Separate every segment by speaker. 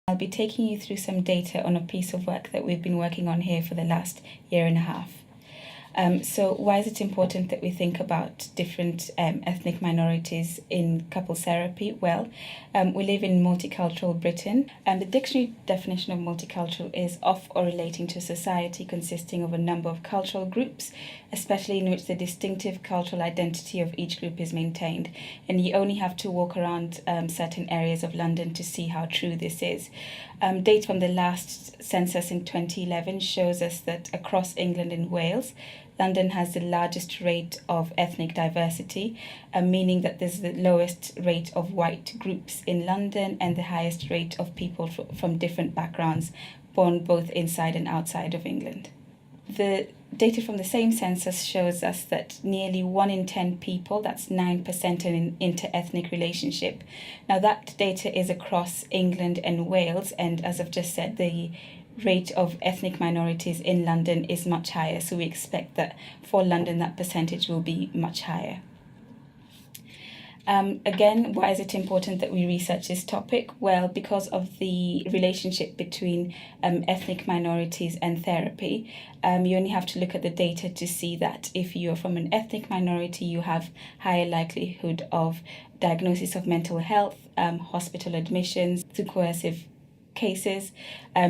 Speaker 1: I'll be taking you through some data on a piece of work that we've been working on here for the last year and a half. So why is it important that we think about different ethnic minorities in couples therapy? Well, we live in multicultural Britain, and the dictionary definition of multicultural is of or relating to a society consisting of a number of cultural groups, especially in which the distinctive cultural identity of each group is maintained. And you only have to walk around certain areas of London to see how true this is. Data from the last census in 2011 shows us that across England and Wales, London has the largest rate of ethnic diversity, meaning that there's the lowest rate of white groups in London and the highest rate of people from different backgrounds born both inside and outside of England. The data from the same census shows us that nearly 1 in 10 people, that's 9%, are in inter-ethnic relationship. Now that data is across England and Wales, and as I've just said, the rate of ethnic minorities in London is much higher, so we expect that for London that percentage will be much higher. Again, why is it important that we research this topic? Well, because of the relationship between ethnic minorities and therapy. You only have to look at the data to see that if you're from an ethnic minority, you have higher likelihood of diagnosis of mental health, hospital admissions, to coercive cases,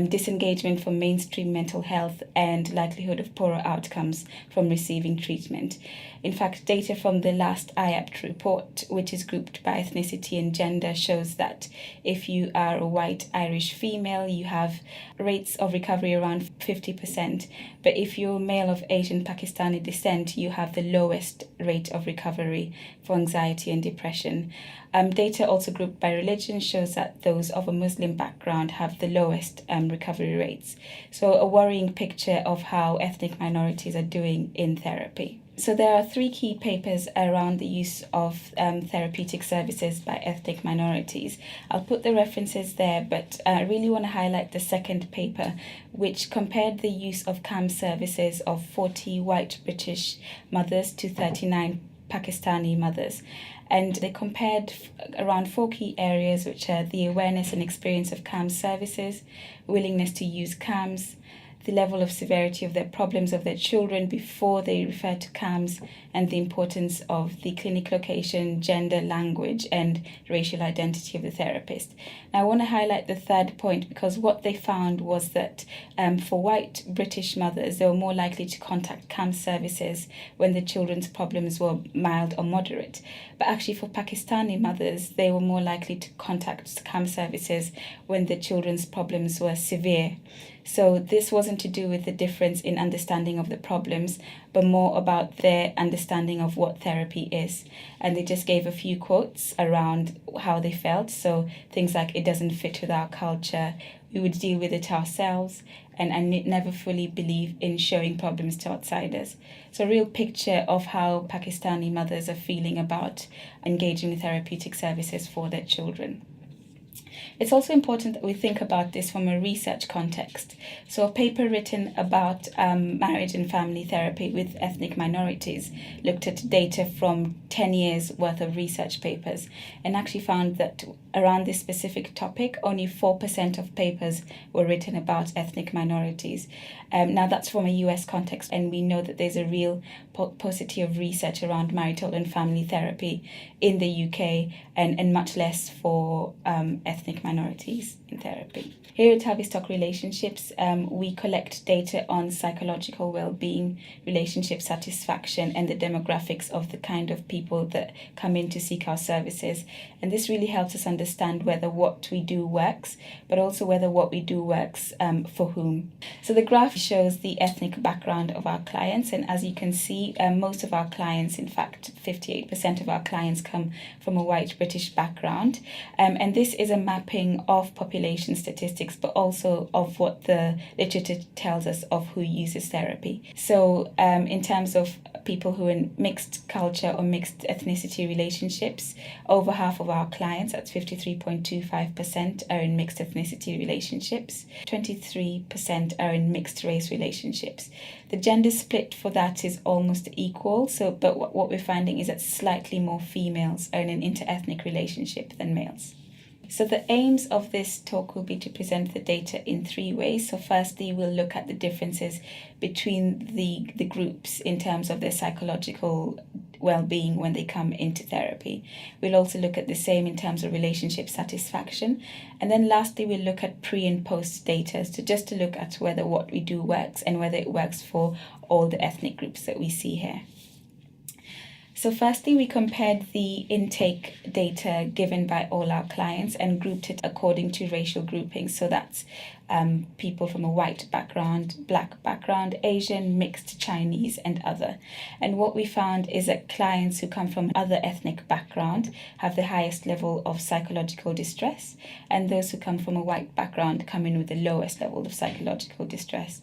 Speaker 1: disengagement from mainstream mental health, and likelihood of poorer outcomes from receiving treatment. In fact, data from the last IAPT report, which is grouped by ethnicity and gender, shows that if you are a white Irish female, you have rates of recovery around 50%, but if you're male of Asian Pakistani descent, you have the lowest rate of recovery for anxiety and depression. Data also grouped by religion shows that those of a Muslim background have the lowest recovery rates. So a worrying picture of how ethnic minorities are doing in therapy. So there are 3 key papers around the use of therapeutic services by ethnic minorities. I'll put the references there, but I really want to highlight the second paper, which compared the use of CAM services of 40 white British mothers to 39 Pakistani mothers. And they compared around 4 key areas, which are the awareness and experience of CAM services, willingness to use CAMs, the level of severity of their problems of their children before they refer to CAMs, and the importance of the clinic location, gender, language, and racial identity of the therapist. Now, I want to highlight the third point because what they found was that for white British mothers, they were more likely to contact CAM services when the children's problems were mild or moderate. But actually for Pakistani mothers, they were more likely to contact CAM services when the children's problems were severe. So this wasn't to do with the difference in understanding of the problems, but more about their understanding of what therapy is. And they just gave a few quotes around how they felt. So things like, it doesn't fit with our culture, we would deal with it ourselves, and I never fully believe in showing problems to outsiders. So a real picture of how Pakistani mothers are feeling about engaging with therapeutic services for their children. It's also important that we think about this from a research context. So a paper written about marriage and family therapy with ethnic minorities looked at data from 10 years worth of research papers and actually found that around this specific topic, only 4% of papers were written about ethnic minorities. Now that's from a US context, and we know that there's a real paucity of research around marital and family therapy in the UK, and much less for ethnic minorities in therapy. Here at Tavistock Relationships, we collect data on psychological well-being, relationship satisfaction, and the demographics of the kind of people that come in to seek our services. And this really helps us understand whether what we do works, but also whether what we do works for whom. So the graph shows the ethnic background of our clients, and as you can see, most of our clients, in fact 58% of our clients, come from a white British background. And this is a mapping of population statistics, but also of what the literature tells us of who uses therapy. So in terms of people who are in mixed culture or mixed ethnicity relationships, over half of our clients, that's 53.25%, are in mixed ethnicity relationships. 23% are in mixed race relationships. The gender split for that is almost equal, but what we're finding is that slightly more females are in an inter-ethnic relationship than males. So the aims of this talk will be to present the data in three ways. So firstly, we'll look at the differences between the groups in terms of their psychological well-being when they come into therapy. We'll also look at the same in terms of relationship satisfaction. And then lastly, we'll look at pre and post data. So just to look at whether what we do works and whether it works for all the ethnic groups that we see here. So firstly, we compared the intake data given by all our clients and grouped it according to racial groupings. So that's people from a white background, black background, Asian, mixed, Chinese, and other. And what we found is that clients who come from other ethnic background have the highest level of psychological distress, and those who come from a white background come in with the lowest level of psychological distress.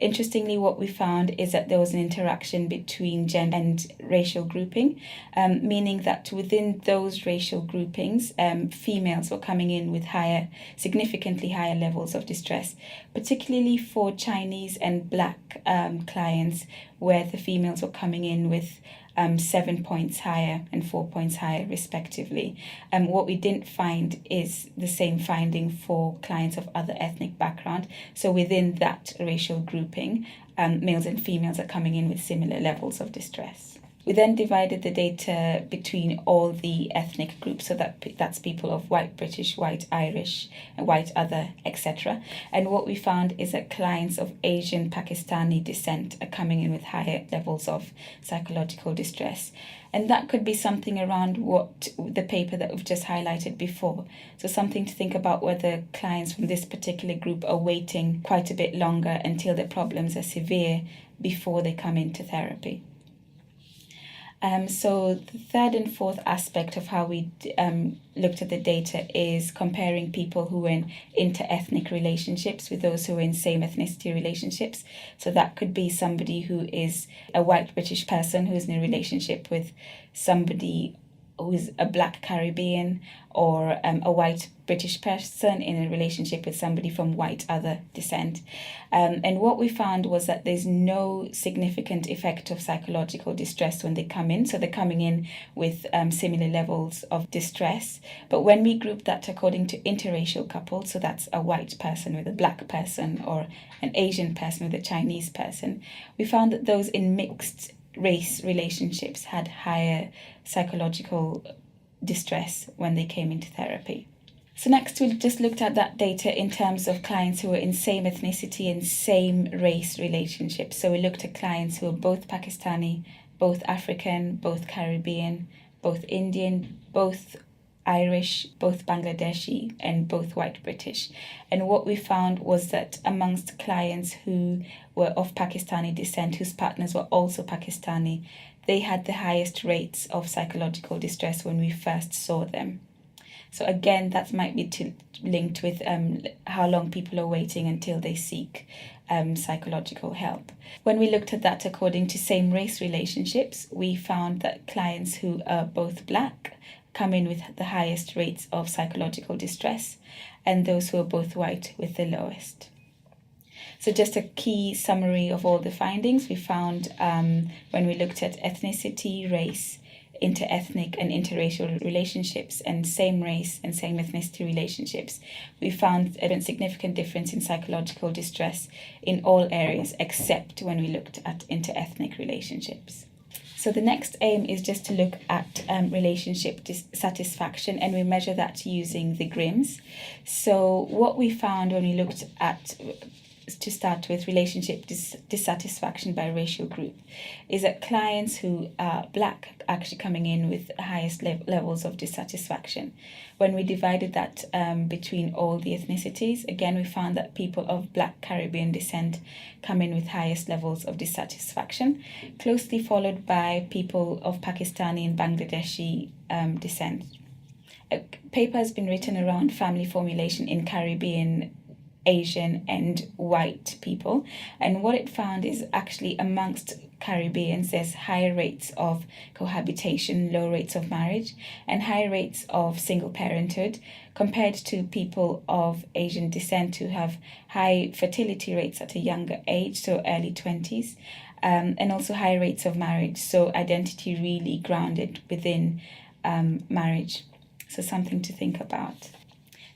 Speaker 1: Interestingly, what we found is that there was an interaction between gender and racial grouping, meaning that within those racial groupings, females were coming in with significantly higher levels of distress, particularly for Chinese and black clients, where the females were coming in with 7 points higher and 4 points higher, respectively. What we didn't find is the same finding for clients of other ethnic background. So within that racial grouping, males and females are coming in with similar levels of distress. We then divided the data between all the ethnic groups, so that's people of white British, white Irish, white other, etc. And what we found is that clients of Asian Pakistani descent are coming in with higher levels of psychological distress. And that could be something around what the paper that we've just highlighted before. So something to think about, whether clients from this particular group are waiting quite a bit longer until their problems are severe before they come into therapy. So the third and fourth aspect of how we looked at the data is comparing people who are in inter-ethnic relationships with those who are in same ethnicity relationships. So that could be somebody who is a white British person who is in a relationship with somebody who is a black Caribbean, or a white British person in a relationship with somebody from white other descent. And what we found was that there's no significant effect of psychological distress when they come in. So they're coming in with similar levels of distress. But when we group that according to interracial couples, so that's a white person with a black person, or an Asian person with a Chinese person, we found that those in mixed race relationships had higher psychological distress when they came into therapy. So next, we just looked at that data in terms of clients who were in same ethnicity and same race relationships. So we looked at clients who were both Pakistani, both African, both Caribbean, both Indian, both Irish, both Bangladeshi, and both white British. And what we found was that amongst clients who were of Pakistani descent, whose partners were also Pakistani, they had the highest rates of psychological distress when we first saw them. So again, that might be linked with how long people are waiting until they seek psychological help. When we looked at that according to same race relationships, we found that clients who are both black come in with the highest rates of psychological distress, and those who are both white with the lowest. So just a key summary of all the findings we found when we looked at ethnicity, race, inter-ethnic and interracial relationships, and same race and same ethnicity relationships, we found a significant difference in psychological distress in all areas except when we looked at inter-ethnic relationships. So the next aim is just to look at relationship dissatisfaction, and we measure that using the GRIMS. So what we found when we looked at, to start with, relationship dissatisfaction by racial group, is that clients who are black are actually coming in with the highest levels of dissatisfaction. When we divided that between all the ethnicities, again, we found that people of black Caribbean descent come in with highest levels of dissatisfaction, closely followed by people of Pakistani and Bangladeshi descent. A paper has been written around family formulation in Caribbean, Asian and white people, and what it found is actually amongst Caribbeans there's higher rates of cohabitation, low rates of marriage, and higher rates of single parenthood compared to people of Asian descent who have high fertility rates at a younger age, so early 20s, and also high rates of marriage, so identity really grounded within marriage. So something to think about.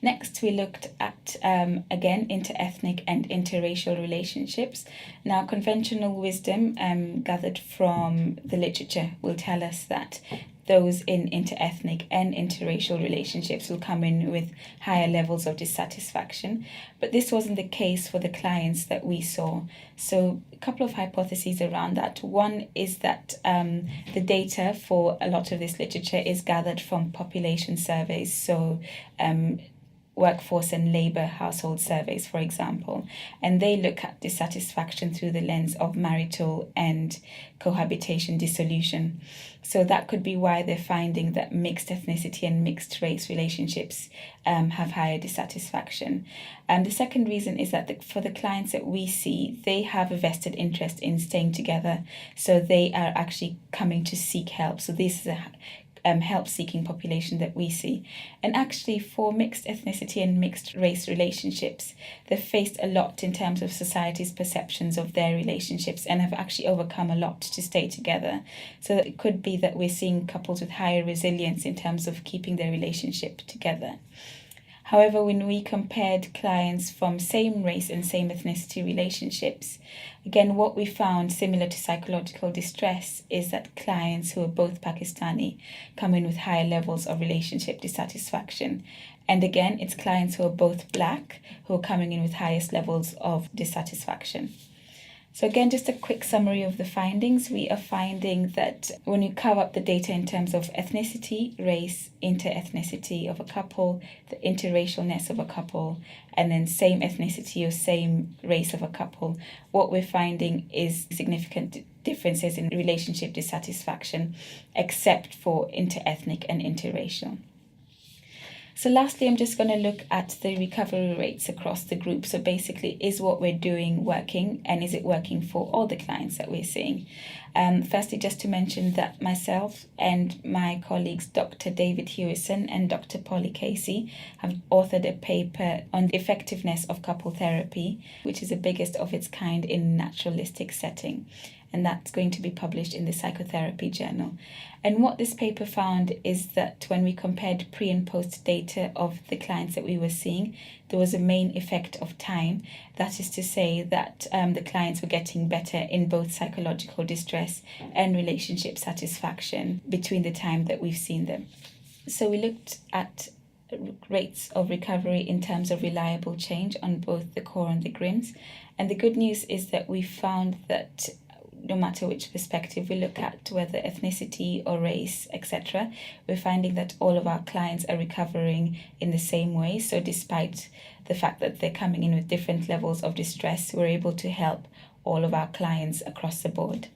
Speaker 1: Next, we looked at, again, inter-ethnic and interracial relationships. Now, conventional wisdom gathered from the literature will tell us that those in inter-ethnic and interracial relationships will come in with higher levels of dissatisfaction. But this wasn't the case for the clients that we saw. So a couple of hypotheses around that. One is that the data for a lot of this literature is gathered from population surveys. So workforce and labour household surveys, for example, and they look at dissatisfaction through the lens of marital and cohabitation dissolution. So that could be why they're finding that mixed ethnicity and mixed race relationships have higher dissatisfaction. And the second reason is that for the clients that we see, they have a vested interest in staying together, so they are actually coming to seek help. So this is a help-seeking population that we see. And actually, for mixed ethnicity and mixed race relationships, they've faced a lot in terms of society's perceptions of their relationships and have actually overcome a lot to stay together. So it could be that we're seeing couples with higher resilience in terms of keeping their relationship together. However, when we compared clients from same race and same ethnicity relationships, again, what we found, similar to psychological distress, is that clients who are both Pakistani come in with higher levels of relationship dissatisfaction. And again, it's clients who are both Black who are coming in with highest levels of dissatisfaction. So again, just a quick summary of the findings. We are finding that when you carve up the data in terms of ethnicity, race, inter-ethnicity of a couple, the interracialness of a couple, and then same ethnicity or same race of a couple, what we're finding is significant differences in relationship dissatisfaction, except for inter-ethnic and interracial. So lastly, I'm just going to look at the recovery rates across the group. So basically, is what we're doing working, and is it working for all the clients that we're seeing? Firstly, just to mention that myself and my colleagues, Dr. David Hewison and Dr. Polly Casey, have authored a paper on the effectiveness of couple therapy, which is the biggest of its kind in a naturalistic setting. And that's going to be published in the Psychotherapy Journal. And what this paper found is that when we compared pre and post data of the clients that we were seeing, there was a main effect of time. That is to say that the clients were getting better in both psychological distress and relationship satisfaction between the time that we've seen them. So we looked at rates of recovery in terms of reliable change on both the core and the GRIMS. And the good news is that we found that no matter which perspective we look at, whether ethnicity or race, etc., we're finding that all of our clients are recovering in the same way. So despite the fact that they're coming in with different levels of distress, we're able to help all of our clients across the board.